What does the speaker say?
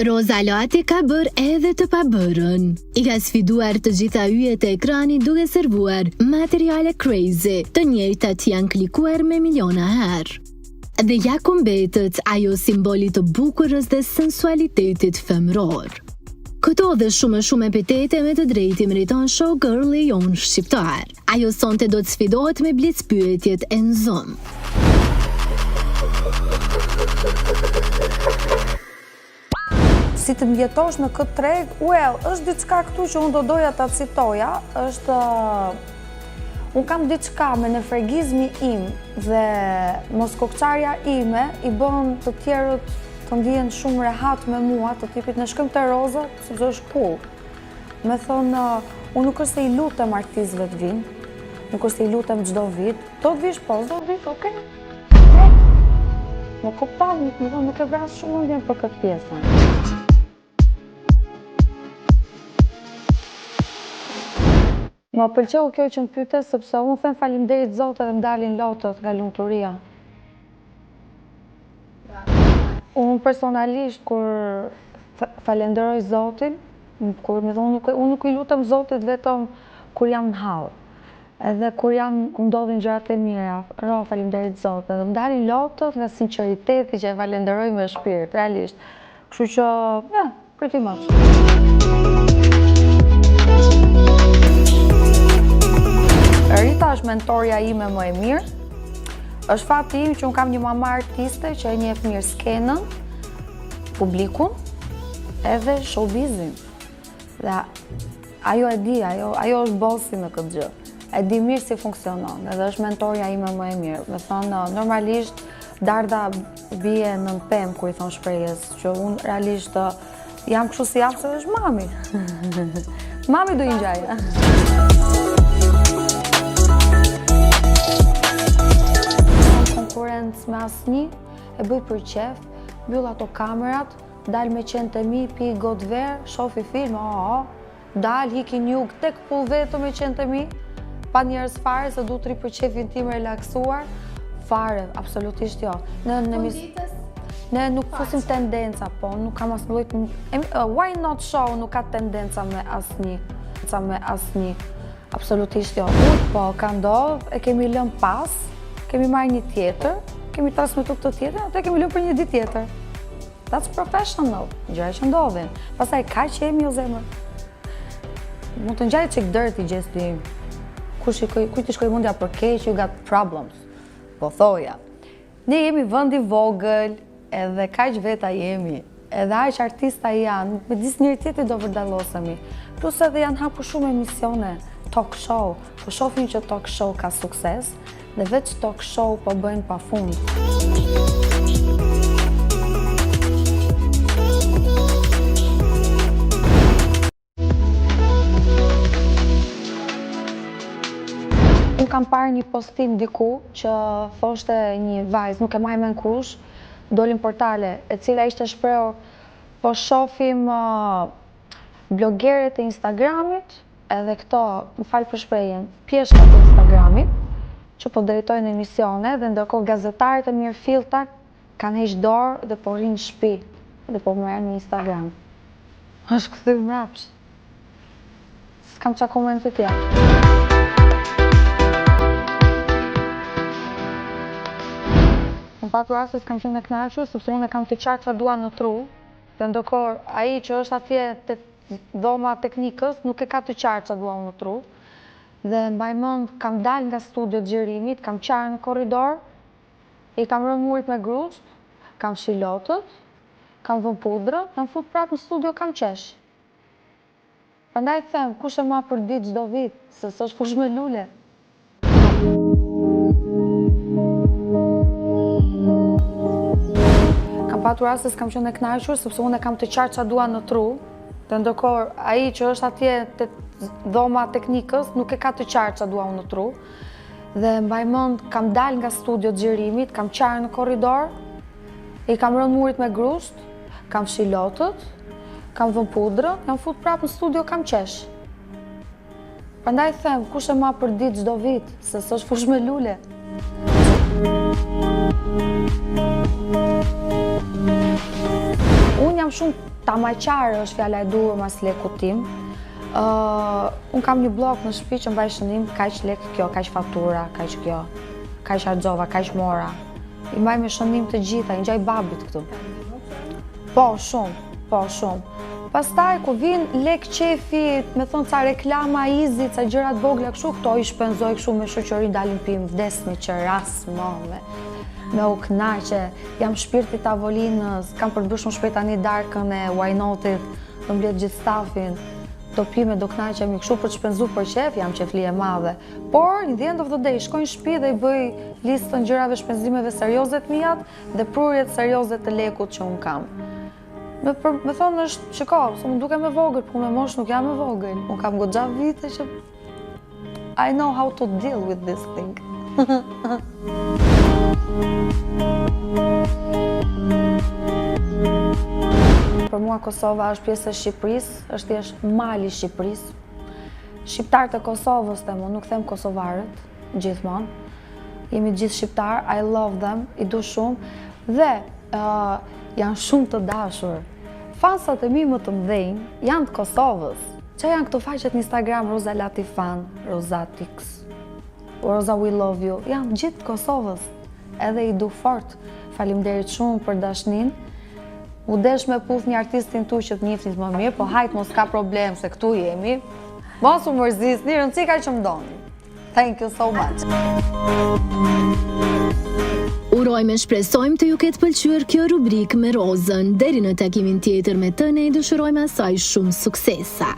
Roza Lati ka bërë edhe të pabërën. I ka sfiduar të gjitha yjet e ekranit duke servuar materiale crazy, të njëjtat janë klikuar me miliona herë. Dhe ja ku mbetet ajo simboli të bukurës dhe sensualitetit femëror. Këto dhe shumë epitete me të drejtë meriton showgirli jonë shqiptar. Ajo sonte do të sfidohet me blitz pyetjet e në Zoom. Si të mjetosh në këtë treg, është diçka këtu që unë do doja ta citoja, unë kam diçka me nefregizmi im dhe moskokçarja ime i bën të tjerët të ndihen shumë rehat me mua, të tipit në shkojmë te Roza, sepse është cool. Me thonë, unë nuk është se i lutem artistëve të vinë, nuk është se i lutem çdo vit, do të vish po, do të vish, okej. Më kupton, nuk e vras shumë ndjen për këtë pjesën. Më pëlqeu kjo që më pyete sepse unë them faleminderit Zotit dhe më dalin lotët nga lumturia. Unë personalisht kur falenderoj Zotin, unë nuk i lutem Zotit vetëm kur jam në hall. Edhe kur ndodhin gjërat e mira, faleminderit Zotit, dhe më dalin lotët nga sinqeriteti që e falenderoj me shpirt, realisht. Kështu që, pretty much. Rita është mentorja ime më e mirë. Është fati im që unë kam një mama artiste që e njeh mirë skenën, publikun, edhe showbizin. Dhe ajo e di, ajo është bossi në këtë gjë. E di mirë si funksionon, edhe është mentorja ime më e mirë. Me thonë, normalisht Darda bie në pemë kur i thon shprehjes, që unë realisht jam kështu si jam se është mami. Mami do i ngjaja. Konkurencë me asnjë, e bëj për qef, mbyll ato kamerat, dal me qenë të mi, pi got verë, shofi film, dal, hiki njug, tek pull vetëm me qenë të mi, pa njerëz fare, se du të ri për qefin tim relaksuar, fare, absolutisht jo. Ne nuk fusim tendenca, po, nuk kam as lloj. Why not show nuk ka tendenca me asnjë. Absolutisht jo. Po, ka ndodh, e kemi lënë pas, kemi marrë një tjetër, kemi transmetuar këtë tjetër, atë kemi lënë për një ditë tjetër. That's professional, gjëra që ndodhin. Pastaj kaq jemi o zemër. Mund të ngjajë çik dirty gjesti im. Kush të shkoj mundja për keq, you got problems. Po thoja. Ne jemi vend i vogël, edhe kaq veta jemi. Edhe aq artista janë, me disë njëri tjetrit do vërdallosemi. Plus edhe janë hapur shumë emisione, talk show. Po shohim që talk show ka sukses, dhe veç talk show po bëjnë pafund. Unë kam parë një postim diku që thoshte një vajzë, nuk e maj me në kush, dolin portale, e cila ishte shprehur, po shohim blogeret e Instagramit, edhe këto, më falë për shprehjen, pjeshkat e Instagramit, që po drejtojnë emisione, dhe ndërkohë gazetarit e mirë fillta kanë heq dorë dhe po rrinë në shtëpi dhe po merren në Instagram. Është kthy mrapsh. S'kam çka koment të tjerë. Në pak raste s'kam qenë e kënaqur, sepse unë kam të qartë çfarë dua në tru, dhe ndërkohë ai që është atje te dhoma teknikës nuk e ka të qartë çfarë dua në tru. Dhe mbaj mend, kam dalë nga studio të xhirimit, kam qarë në korridor, i kam rënë murit me grusht, kam shilotët, kam vënë pudrë, kam fut prapë në studio, kam qesh. Prandaj them, kush e ma për ditë çdo vit, se s'është fush me lule. Kam patur raste s'kam qenë e kënaqur, sepse unë kam të qartë çfarë dua në tru, dhe ndërkohë ai që është atje te dhoma teknikës nuk e ka të qartë çfarë dua unë në tru. Dhe mbaj mend, kam dalë nga studio të xhirimit, kam qarë në korridor, i kam rënë murit me grusht, kam shilotët, kam vënë pudrë, kam fut prapë në studio, kam qesh. Prandaj them, kush e ma për ditë çdo vit, se s'është fush me lule. Unë jam shumë Tamaqare është fjala e duhur mas lekut tim. Unë kam një blok në shtëpi që mbaj shëndim, kaq lek kjo, kaq fatura, kaq kjo, kaq harxova, kaq mora. I mbaj me shëndim të gjitha, i ngjaj babit këtu. Po, shumë. Pastaj, ku vin lek qefi, me thonë ca reklama izi, ca gjërat vogla kështu, këto i shpenzoj kështu me shoqëri, dalim pim vdesni që ras me u knaqe. Jam shpirti tavolinës, kam përbërë shumë shpejt tani darkën e why not-it, do mbledh gjithë stafin, do pime, do knaqemi kështu për të shpenzu për qef, jam qefli e madhe. Por, in the end of the day, shkoj në shtëpi dhe i bëj listën gjërave shpenzimeve serioze të mijat dhe prurjet serioze të lekut që unë kam. Me thonë është, shiko, se më duke me vogël, po me mosh nuk jam me vogël. Unë kam goxha vite që I know how to deal with this thing. Për mua Kosova është pjesë e Shqipërisë, është thjesht mali i Shqipërisë. Shqiptarët e Kosovës, nuk them kosovarët, gjithmonë. Jemi gjithë shqiptar, I love them, i du shumë. Dhe janë shumë të dashur. Fansat e mi më të mdhenjë janë të Kosovës. Që janë këto faqet në Instagram, Roza Latifan, Roza Tix, Roza We Love You, janë gjithë të Kosovës. Edhe i du fort. Faleminderit shumë për dashnin. U desh me puth një artistin tu që të njefnit më mirë, po hajt mos ka problem se këtu jemi. Mos u mërzisni, rëndësi ka që më doni. Thank you so much. Urojmë e shpresojmë të ju ketë pëlqyer kjo rubrikë me Rozën. Deri në takimin tjetër me të, ne i dëshirojmë asaj shumë suksesa.